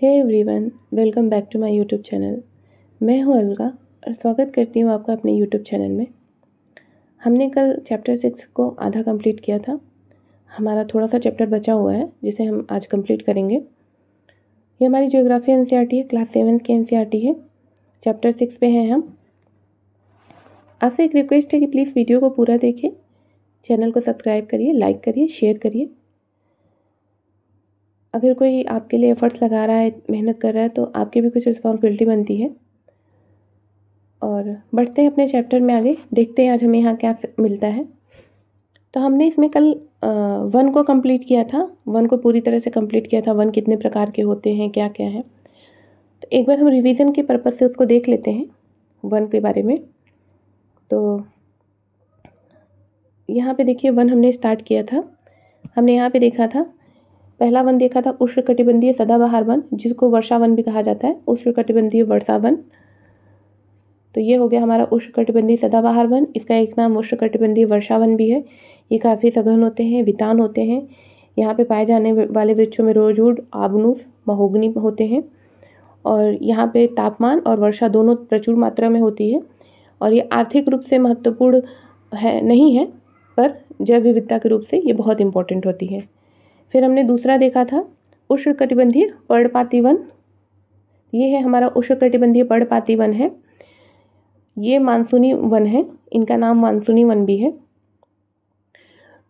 Hey everyone, welcome back to my YouTube channel. मैं हूं अलगा और स्वागत करती हूं आपका अपने यूट्यूब चैनल में। हमने कल चैप्टर 6 को आधा कंप्लीट किया था। हमारा थोड़ा सा चैप्टर बचा हुआ है जिसे हम आज कंप्लीट करेंगे। ये हमारी ज्योग्राफी एनसीईआरटी है, क्लास 7 की एनसीईआरटी है। चैप्टर 6 पे हैं हम। आपसे एक रिक्वेस्ट है कि प्लीज़ वीडियो को पूरा देखें, चैनल को सब्सक्राइब करिए, लाइक करिए, शेयर करिए। अगर कोई आपके लिए एफर्ट्स लगा रहा है, मेहनत कर रहा है, तो आपकी भी कुछ रिस्पॉन्सिबिलिटी बनती है। और बढ़ते हैं अपने चैप्टर में आगे, देखते हैं आज हमें यहाँ क्या मिलता है। तो हमने इसमें कल 1 को कंप्लीट किया था, 1 को पूरी तरह से कंप्लीट किया था। 1 कितने प्रकार के होते हैं, क्या क्या है, तो एक बार हम रिवीजन के पर्पज़ से उसको देख लेते हैं 1 के बारे में। तो यहाँ पे देखिए 1 हमने स्टार्ट किया था। हमने यहाँ पे देखा था, पहला वन देखा था उष्णकटिबंधीय सदाबहार वन, जिसको वर्षा वन भी कहा जाता है, उष्णकटिबंधीय वर्षा वन। तो ये हो गया हमारा उष्णकटिबंधीय सदाबहार वन। इसका एक नाम उष्णकटिबंधीय वर्षा वन भी है। ये काफ़ी सघन होते हैं, वितान होते हैं। यहाँ पे पाए जाने वाले वृक्षों में रोजवुड, आबनूस, महोगनी होते हैं। और यहाँ पे तापमान और वर्षा दोनों प्रचुर मात्रा में होती है। और ये आर्थिक रूप से महत्वपूर्ण है नहीं है, पर जैव विविधता के रूप से ये बहुत इंपॉर्टेंट होती है। फिर हमने दूसरा देखा था उष्णकटिबंधीय पर्णपाती वन। ये है हमारा उष्णकटिबंधीय पर्णपाती वन है। ये मानसूनी वन है, इनका नाम मानसूनी वन भी है।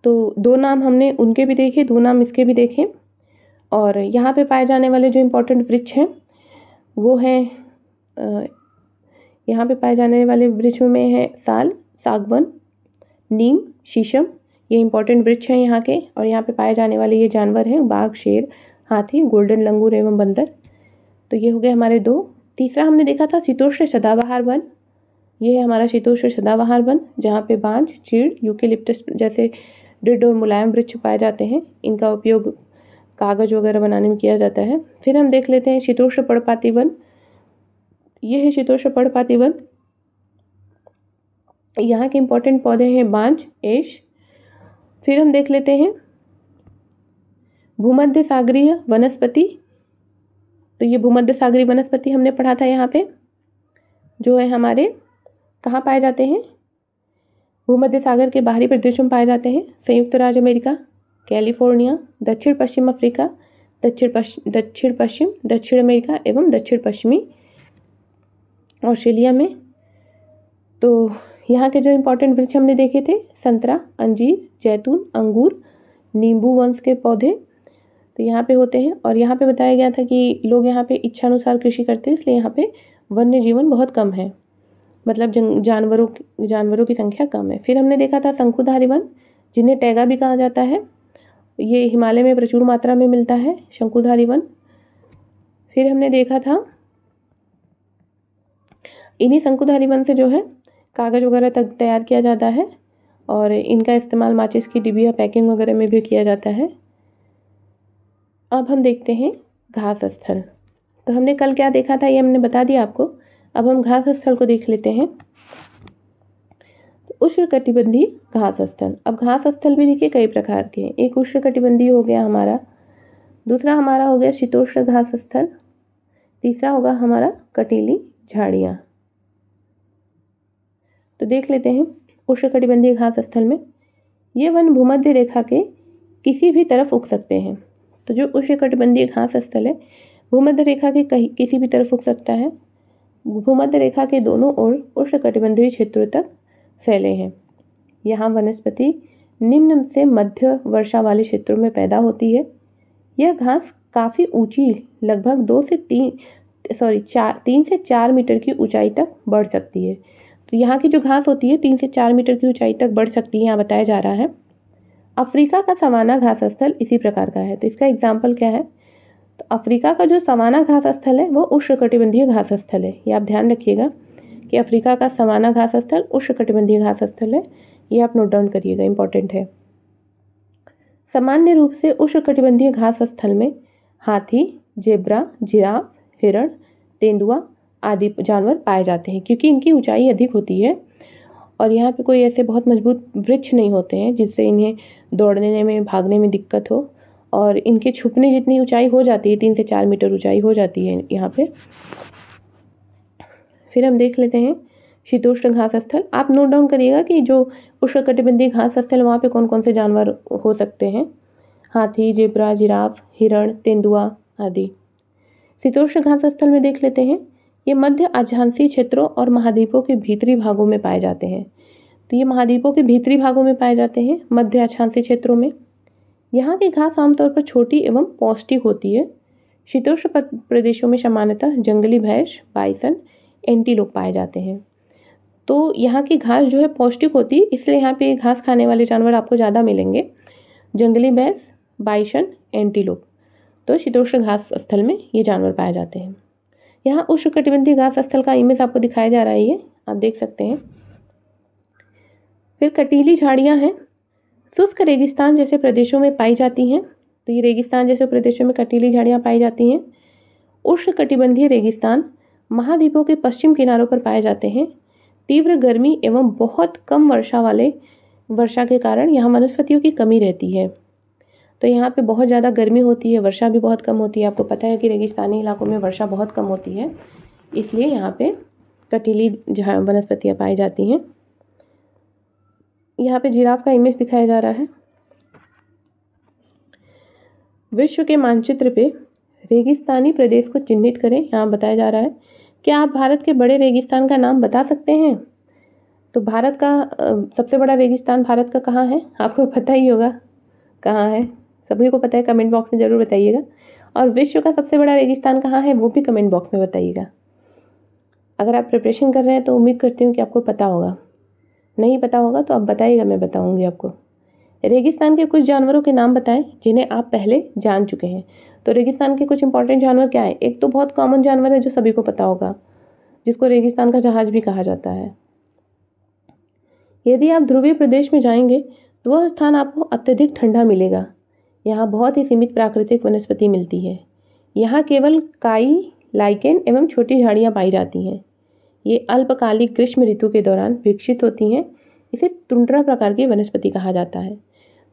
तो 2 नाम हमने उनके भी देखे, 2 नाम इसके भी देखे। और यहाँ पे पाए जाने वाले जो इम्पोर्टेंट वृक्ष हैं वो हैं, यहाँ पे पाए जाने वाले वृक्षों में है साल, सागवन, नीम, शीशम। ये इंपॉर्टेंट वृक्ष हैं यहाँ के। और यहाँ पे पाए जाने वाले ये जानवर हैं बाघ, शेर, हाथी, गोल्डन लंगूर एवं बंदर। तो ये हो गए हमारे 2। तीसरा हमने देखा था शीतोष्ण सदाबहार वन। ये है हमारा शीतोष्ण सदाबहार वन, जहाँ पे बांज, चीड़, यूकेलिप्टस जैसे दृढ़ और मुलायम वृक्ष पाए जाते हैं। इनका उपयोग कागज़ वगैरह बनाने में किया जाता है। फिर हम देख लेते हैं शीतोष्ण पर्णपाती वन। ये है शीतोष्ण पर्णपाती वन। यहाँ के इम्पोर्टेंट पौधे हैं बांज, एश। फिर हम देख लेते हैं भूमध्य सागरीय वनस्पति। तो ये भूमध्य सागरीय वनस्पति हमने पढ़ा था। यहाँ पे जो है हमारे कहाँ पाए जाते हैं, भूमध्य सागर के बाहरी प्रदेशों में पाए जाते हैं। संयुक्त राज्य अमेरिका, कैलिफोर्निया, दक्षिण पश्चिम अफ्रीका, दक्षिण पश्चिम दक्षिण अमेरिका एवं दक्षिण पश्चिमी ऑस्ट्रेलिया में। तो यहाँ के जो इम्पोर्टेंट वृक्ष हमने देखे थे, संतरा, अंजीर, जैतून, अंगूर, नींबू वंश के पौधे तो यहाँ पे होते हैं। और यहाँ पे बताया गया था कि लोग यहाँ पे इच्छानुसार कृषि करते हैं, इसलिए यहाँ पे वन्य जीवन बहुत कम है, मतलब जानवरों की संख्या कम है। फिर हमने देखा था शंकुधारी वन, जिन्हें टैगा भी कहा जाता है। ये हिमालय में प्रचुर मात्रा में मिलता है, शंकुधारी वन। फिर हमने देखा था इन्हीं शंकुधारी वन से जो है कागज़ वगैरह तक तैयार किया जाता है। और इनका इस्तेमाल माचिस की डिबिया पैकिंग वगैरह में भी किया जाता है। अब हम देखते हैं घास स्थल। तो हमने कल क्या देखा था ये हमने बता दिया आपको। अब हम घास स्थल को देख लेते हैं। तो उष्णकटिबंधीय घास स्थल। अब घास स्थल भी देखिए कई प्रकार के हैं। एक उष्णकटिबंधीय हो गया हमारा, दूसरा हमारा हो गया शीतोष्ण घास स्थल, तीसरा होगा हमारा कटीली झाड़ियाँ। तो देख लेते हैं उष्णकटिबंधीय घास स्थल में ये वन भूमध्य रेखा के किसी भी तरफ उग सकते हैं। तो जो उष्णकटिबंधीय घास स्थल है भूमध्य रेखा के किसी भी तरफ उग सकता है। भूमध्य रेखा के दोनों ओर उष्णकटिबंधीय क्षेत्रों तक फैले हैं। यहाँ वनस्पति निम्न से मध्य वर्षा वाले क्षेत्रों में पैदा होती है। यह घास काफ़ी ऊंची, लगभग 3 से 4 मीटर की ऊंचाई तक बढ़ सकती है। तो यहाँ की जो घास होती है 3 से 4 मीटर की ऊंचाई तक बढ़ सकती है, यहाँ बताया जा रहा है। अफ्रीका का सवाना घास स्थल इसी प्रकार का है। तो इसका एग्जाम्पल क्या है, तो अफ्रीका का जो सवाना घास स्थल है वो उष्णकटिबंधीय घास स्थल है। ये आप ध्यान रखिएगा कि अफ्रीका का सवाना घास स्थल उष्णकटिबंधीय घास स्थल है। ये आप नोट डाउन करिएगा, इंपॉर्टेंट है। सामान्य रूप से उष्णकटिबंधीय घास स्थल में हाथी, जेब्रा, जिराफ, हिरण, तेंदुआ आदि जानवर पाए जाते हैं, क्योंकि इनकी ऊंचाई अधिक होती है और यहाँ पे कोई ऐसे बहुत मजबूत वृक्ष नहीं होते हैं जिससे इन्हें दौड़ने में, भागने में दिक्कत हो। और इनके छुपने जितनी ऊंचाई हो जाती है 3 से 4 मीटर ऊंचाई हो जाती है यहाँ पे। फिर हम देख लेते हैं शीतोष्ण घास स्थल। आप नोट डाउन करिएगा कि जो उष्णकटिबंधीय घास स्थल वहाँ पे कौन कौन से जानवर हो सकते हैं। हाथी, जेब्रा, जिराफ, हिरण, तेंदुआ आदि। शीतोष्ण घास स्थल में देख लेते हैं, ये मध्य अक्षांशीय क्षेत्रों और महाद्वीपों के भीतरी भागों में पाए जाते हैं। तो ये महाद्वीपों के भीतरी भागों में पाए जाते हैं, मध्य अक्षांशीय क्षेत्रों में। यहाँ की घास आमतौर पर छोटी एवं पौष्टिक होती है। शीतोष्ण प्रदेशों में सामान्यतः जंगली भैंस, बाइसन, एंटीलोप पाए जाते हैं। तो यहाँ की घास जो है पौष्टिक होती है, इसलिए यहाँ पे घास खाने वाले जानवर आपको ज़्यादा मिलेंगे। जंगली भैंस, बाइसन, एंटीलोप। तो शीतोष्ण घास स्थल में ये जानवर पाए जाते हैं। यहाँ उष्णकटिबंधीय घास स्थल का इमेज आपको दिखाया जा रहा है, ये आप देख सकते हैं। फिर कटीली झाड़ियाँ हैं, शुष्क रेगिस्तान जैसे प्रदेशों में पाई जाती हैं। तो ये रेगिस्तान जैसे प्रदेशों में कटीली झाड़ियाँ पाई जाती हैं। उष्णकटिबंधीय रेगिस्तान महाद्वीपों के पश्चिम किनारों पर पाए जाते हैं। तीव्र गर्मी एवं बहुत कम वर्षा के कारण यहाँ वनस्पतियों की कमी रहती है। तो यहाँ पे बहुत ज़्यादा गर्मी होती है, वर्षा भी बहुत कम होती है। आपको पता है कि रेगिस्तानी इलाकों में वर्षा बहुत कम होती है, इसलिए यहाँ पे कटीली वनस्पतियाँ पाई जाती हैं। यहाँ पे जिराफ का इमेज दिखाया जा रहा है। विश्व के मानचित्र पे रेगिस्तानी प्रदेश को चिन्हित करें, यहाँ बताया जा रहा है। क्या आप भारत के बड़े रेगिस्तान का नाम बता सकते हैं? तो भारत का सबसे बड़ा रेगिस्तान भारत का कहाँ है? आपको पता ही होगा कहाँ है, सभी को पता है। कमेंट बॉक्स में ज़रूर बताइएगा। और विश्व का सबसे बड़ा रेगिस्तान कहाँ है वो भी कमेंट बॉक्स में बताइएगा। अगर आप प्रिपरेशन कर रहे हैं तो उम्मीद करती हूँ कि आपको पता होगा। नहीं पता होगा तो आप बताइएगा, मैं बताऊँगी आपको। रेगिस्तान के कुछ जानवरों के नाम बताएं जिन्हें आप पहले जान चुके हैं। तो रेगिस्तान के कुछ इंपॉर्टेंट जानवर क्या है? एक तो बहुत कॉमन जानवर है जो सभी को पता होगा, जिसको रेगिस्तान का जहाज भी कहा जाता है। यदि आप ध्रुवीय प्रदेश में जाएंगे तो वह स्थान आपको अत्यधिक ठंडा मिलेगा। यहाँ बहुत ही सीमित प्राकृतिक वनस्पति मिलती है। यहाँ केवल काई, लाइकेन एवं छोटी झाड़ियाँ पाई जाती हैं। ये अल्पकालिक ग्रीष्म ऋतु के दौरान विकसित होती हैं। इसे टुंड्रा प्रकार की वनस्पति कहा जाता है।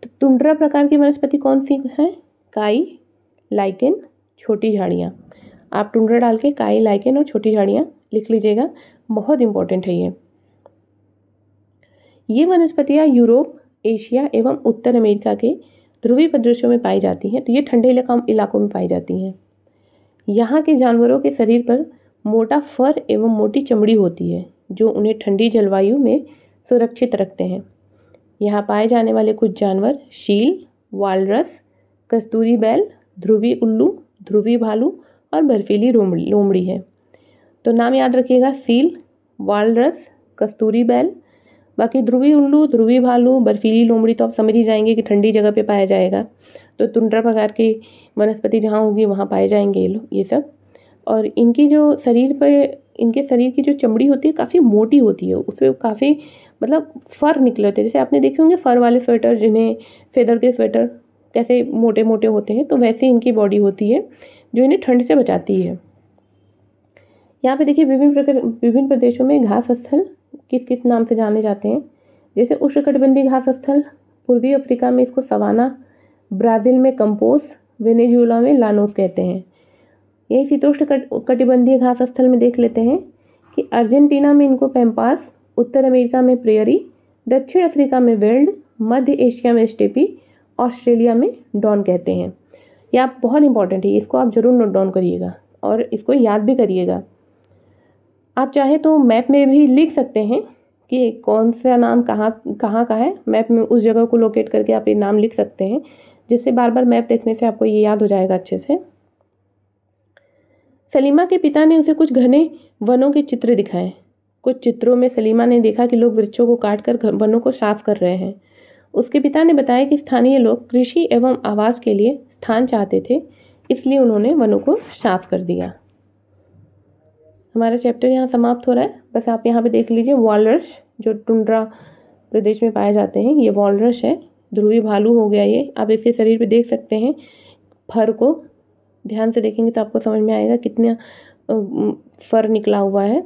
तो टुंड्रा प्रकार की वनस्पति कौन सी है? काई, लाइकेन, छोटी झाड़ियाँ। आप टुंड्रा डाल के काई, लाइकेन और छोटी झाड़ियाँ लिख लीजिएगा, बहुत इंपॉर्टेंट है ये वनस्पतियाँ यूरोप, एशिया एवं उत्तर अमेरिका के ध्रुवीय प्रदेशों में पाई जाती हैं। तो ये ठंडे इलाकों में पाई जाती हैं। यहाँ के जानवरों के शरीर पर मोटा फर एवं मोटी चमड़ी होती है जो उन्हें ठंडी जलवायु में सुरक्षित रखते हैं। यहाँ पाए जाने वाले कुछ जानवर शील, वालरस, कस्तूरी बैल, ध्रुवी उल्लू, ध्रुवी भालू और बर्फीली लोमड़ी है। तो नाम याद रखिएगा, सील, वालरस, कस्तूरी बैल। बाकी ध्रुवी उल्लू, ध्रुवी भालू, बर्फीली लोमड़ी तो आप समझ ही जाएंगे कि ठंडी जगह पे पाया जाएगा। तो टुंड्रा प्रकार की वनस्पति जहाँ होगी वहाँ पाए जाएंगे ये सब। और इनकी जो इनके शरीर की जो चमड़ी होती है काफ़ी मोटी होती है, उसमें काफ़ी मतलब फर निकले होते हैं। जैसे आपने देखे होंगे फर वाले स्वेटर, जिन्हें फेदर के स्वेटर कैसे मोटे मोटे होते हैं, तो वैसे इनकी बॉडी होती है जो इन्हें ठंड से बचाती है। यहाँ पे देखिए विभिन्न प्रदेशों में घास स्थल किस किस नाम से जाने जाते हैं। जैसे उष्णकटिबंधीय घास स्थल, पूर्वी अफ्रीका में इसको सवाना, ब्राज़ील में कंपोस, वेनेजुएला में लानोस कहते हैं। यही शीतोष्ण कटिबंधीय घास स्थल में देख लेते हैं कि अर्जेंटीना में इनको पैम्पास, उत्तर अमेरिका में प्रेयरी, दक्षिण अफ्रीका में वेल्ड, मध्य एशिया में स्टेपी, ऑस्ट्रेलिया में डॉन कहते हैं। यह आप बहुत इंपॉर्टेंट है, इसको आप ज़रूर नोट डाउन करिएगा और इसको याद भी करिएगा। आप चाहे तो मैप में भी लिख सकते हैं कि कौन सा नाम कहाँ का है। मैप में उस जगह को लोकेट करके आप ये नाम लिख सकते हैं, जिससे बार बार मैप देखने से आपको ये याद हो जाएगा अच्छे से। सलीमा के पिता ने उसे कुछ घने वनों के चित्र दिखाए। कुछ चित्रों में सलीमा ने देखा कि लोग वृक्षों को काटकर वनों को साफ कर रहे हैं। उसके पिता ने बताया कि स्थानीय लोग कृषि एवं आवास के लिए स्थान चाहते थे, इसलिए उन्होंने वनों को साफ कर दिया। हमारा चैप्टर यहाँ समाप्त हो रहा है। बस आप यहाँ पे देख लीजिए, वॉलरस जो टुंड्रा प्रदेश में पाए जाते हैं, ये वॉलरस है। ध्रुवी भालू हो गया ये, आप इसके शरीर पे देख सकते हैं। फर को ध्यान से देखेंगे तो आपको समझ में आएगा कितना फर निकला हुआ है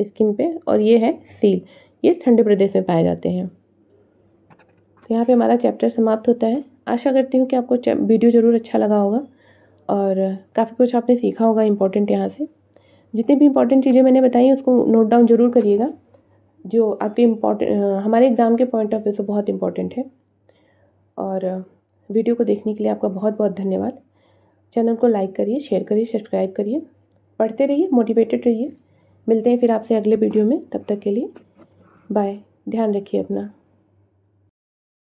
स्किन पे। और ये है सील, ये ठंडे प्रदेश में पाए जाते हैं। तो यहाँ पे हमारा चैप्टर समाप्त होता है। आशा करती हूँ कि आपको वीडियो ज़रूर अच्छा लगा होगा और काफ़ी कुछ आपने सीखा होगा इम्पोर्टेंट यहाँ से। जितनी भी इम्पोर्टेंट चीज़ें मैंने बताई उसको नोट डाउन ज़रूर करिएगा, जो आपके हमारे एग्ज़ाम के पॉइंट ऑफ व्यू से बहुत इम्पोर्टेंट है। और वीडियो को देखने के लिए आपका बहुत बहुत धन्यवाद। चैनल को लाइक करिए, शेयर करिए, सब्सक्राइब करिए, पढ़ते रहिए, मोटिवेटेड रहिए। मिलते हैं फिर आपसे अगले वीडियो में, तब तक के लिए बाय। ध्यान रखिए अपना।